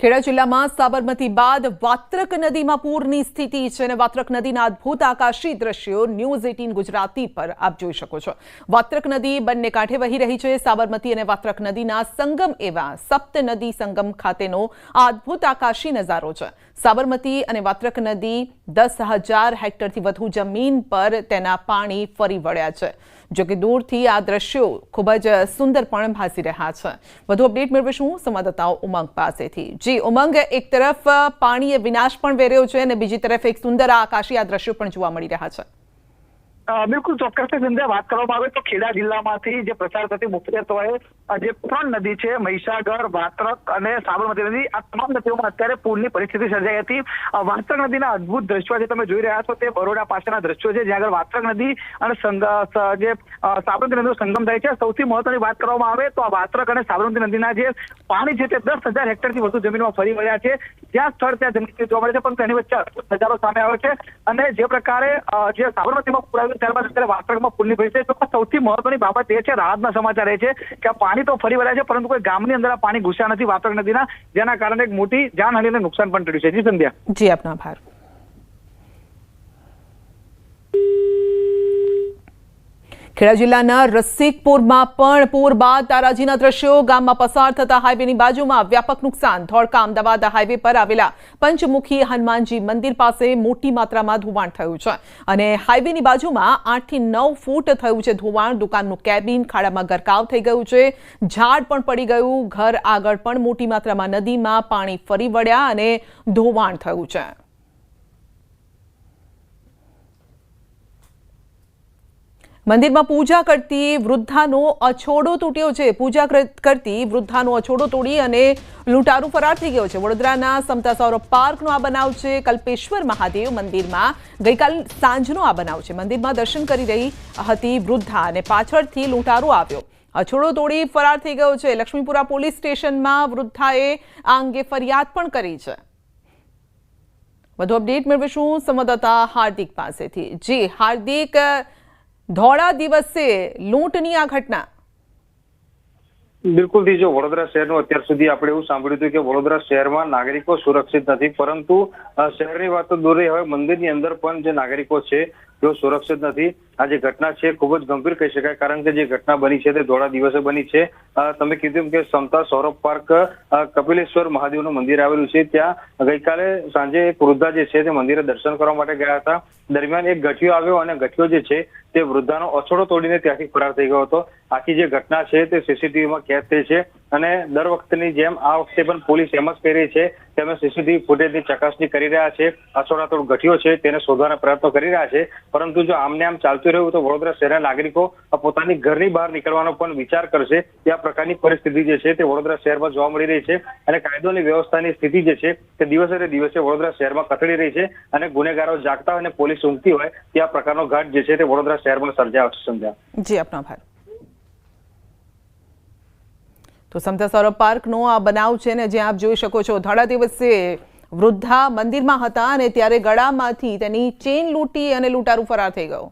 ખેડા જિલ્લામાં સાબરમતી બાદ વાત્રક નદીમાં પૂરની સ્થિતિ છે અને વાત્રક નદીના અદ્ભુત આકાશી દ્રશ્યો ન્યૂઝ 18 ગુજરાતી પર આપ જોઈ શકો છો। વાત્રક નદી બંને કાંઠે વહી રહી છે। સાબરમતી અને વાત્રક નદીના સંગમ એવા સપ્ત નદી સંગમ ખાતેનો આ અદ્ભુત આકાશી નજારો છે। સાબરમતી અને વાત્રક નદી 10,000 હેક્ટરથી વધુ જમીન પર તેના પાણી ફરી વળ્યા છે। જો કે દૂરથી આ દ્રશ્યો ખૂબ જ સુંદર પણ ભાસી રહ્યા છે। વધુ અપડેટ મેળવીશું સંવાદદાતાઓ ઉમંગ પાસેથી। જી ઉમંગ, એક તરફ પાણીએ વિનાશ પણ વેર્યો છે અને બીજી તરફ એક સુંદર આકાશી આ દ્રશ્યો પણ જોવા મળી રહ્યા છે। બિલકુલ ચોક્કસ સંધ્યા વાત કરવામાં આવે તો ખેડા જિલ્લામાંથી જે પ્રસાર થતી મુખ્યત્વે જે 3 નદી છે, મહીસાગર, વાત્રક અને સાબરમતી નદી, આ તમામ નદીઓમાં અત્યારે પૂરની પરિસ્થિતિ સર્જાઈ હતી। વાત્રક નદીના અદ્ભુત દ્રશ્યો જે તમે જોઈ રહ્યા છો તે બરોડા પાસેના દ્રશ્યો છે, જ્યાં આગળ વાત્રક નદી અને જે સાબરમતી નદીનો સંગમ થાય છે। સૌથી મહત્વની વાત કરવામાં આવે તો આ વાત્રક અને સાબરમતી નદીના જે પાણી છે તે 10,000 હેક્ટરથી વધુ જમીનમાં ફરી વળ્યા છે। જ્યાં સ્થળ ત્યાં જમીન જોવા મળે છે, પણ તેની વચ્ચે અદ્ભુત નજારો સામે આવે છે। અને જે પ્રકારે જે સાબરમતીમાં પૂર આવ્યું ત્યારબાદ અત્યારે વાત્રકમાં પૂરની પરિસ્થિતિ, સૌથી મહત્વની બાબત એ છે, રાહતના સમાચાર એ છે કે આ પાણી તો ફરી વળ્યા છે, પરંતુ કોઈ ગામની અંદર આ પાણી ઘૂસ્યા નથી વાત્રક નદીના, જેના કારણે એક મોટી જાનહાનિને નુકસાન પણ ટળ્યું છે। જી સંધ્યા। જી, આપનો આભાર। ખેડા જિલ્લાના રસિકપુરમાં પણ પૂર બાદ તારાજીના દ્રશ્યો। ગામમાં પસાર થતા હાઈવેની બાજુમાં વ્યાપક નુકસાન। ધોળકા અમદાવાદ હાઈવે પર આવેલા પંચમુખી હનુમાનજી મંદિર પાસે મોટી માત્રામાં ધોવાણ થયું છે અને હાઈવેની બાજુમાં 8 થી 9 ફૂટ થયું છે ધોવાણ। દુકાનનું કેબિન ખાડામાં ગરકાવ થઈ ગયું છે, ઝાડ પણ પડી ગયું, ઘર આગળ પણ મોટી માત્રામાં નદીમાં પાણી ફરી વળ્યા અને ધોવાણ થયું છે। મંદિરમાં પૂજા કરતી વૃદ્ધાનો અછોડો તૂટ્યો છે। પૂજા કરતી વૃદ્ધાનો અછોડો તોડી અને લૂંટારૂ ફરાર થઈ ગયો છે। વડોદરાના સમતા સૌરભ પાર્કનો આ બનાવ છે। કલ્પેશ્વર મહાદેવ મંદિરમાં ગઈકાલ સાંજનો આ બનાવ છે। મંદિરમાં દર્શન કરી રહી હતી વૃદ્ધા અને પાછળથી લૂંટારૂ આવ્યો, અછોડો તોડી ફરાર થઈ ગયો છે। લક્ષ્મીપુરા પોલીસ સ્ટેશનમાં વૃદ્ધાએ આ અંગે ફરિયાદ પણ કરી છે। વધુ અપડેટ મેળવીશું સંવાદદાતા હાર્દિક પાસેથી। જી હાર્દિક, ધોળા દિવસે લૂંટની આ ઘટના। બિલકુલ થી, જો વડોદરા શહેરનું અત્યાર સુધી આપણે એવું સાંભળ્યું હતું કે વડોદરા શહેરમાં નાગરિકો સુરક્ષિત નથી, પરંતુ શહેરની વાત તો દૂર રહી, હવે મંદિરની અંદર પણ જે નાગરિકો છે તેઓ સુરક્ષિત નથી। આ જે ઘટના છે ખૂબ જ ગંભીર કહી શકાય, કારણ કે જે ઘટના બની છે તે ધોળા દિવસે બની છે। તમે કીધું કે સમતા સૌરભ પાર્ક કપિલેશ્વર મહાદેવનું મંદિર આવેલું છે, ત્યાં ગઈકાલે સાંજે એક વૃદ્ધા જે છે તે મંદિરે દર્શન કરવા માટે ગયા હતા। દરમિયાન એક ગઠિયો આવ્યો અને ગઠિયો જે છે તે વૃદ્ધાનો અછોડો તોડીને ત્યાંથી ફરાર થઈ ગયો હતો। આખી જે ઘટના છે તે સીસીટીવીમાં કેદ થઈ છે અને દર વખતની જેમ આ વખતે પણ પોલીસ એમ જ કરી રહી છે કે અમે સીસીટીવી ફૂટેજની ચકાસણી કરી રહ્યા છે। અછોડાતોડ ગઠિયો છે તેને શોધવાના પ્રયત્નો કરી રહ્યા છે, પરંતુ જો આમને આમ ચાલતું રહ્યું તો વડોદરા શહેરના નાગરિકો પોતાની ઘરની બહાર નીકળવાનો પણ વિચાર કરશે। તે આ પ્રકારની પરિસ્થિતિ જે છે તે વડોદરા શહેરમાં જોવા મળી રહી છે અને કાયદોની વ્યવસ્થાની સ્થિતિ જે છે તે દિવસે ને દિવસે વડોદરા શહેરમાં કથળી રહી છે અને ગુનેગારો જાગતા હોય અને પોલીસ ઊંઘતી હોય, તે આ પ્રકારનો ઘાટ જે છે તે વડોદરા શહેરમાં સર્જાયો છે। સંધ્યા। જી, આપનો આભાર। તો સમતા સૌરભ પાર્કનો આ બનાવ છે ને, જ્યાં આપ જોઈ શકો છો ધોળા દિવસે વૃદ્ધા મંદિરમાં હતા અને ત્યારે ગળામાંથી તેની ચેન લૂંટી અને લૂંટારૂ ફરાર થઈ ગયો।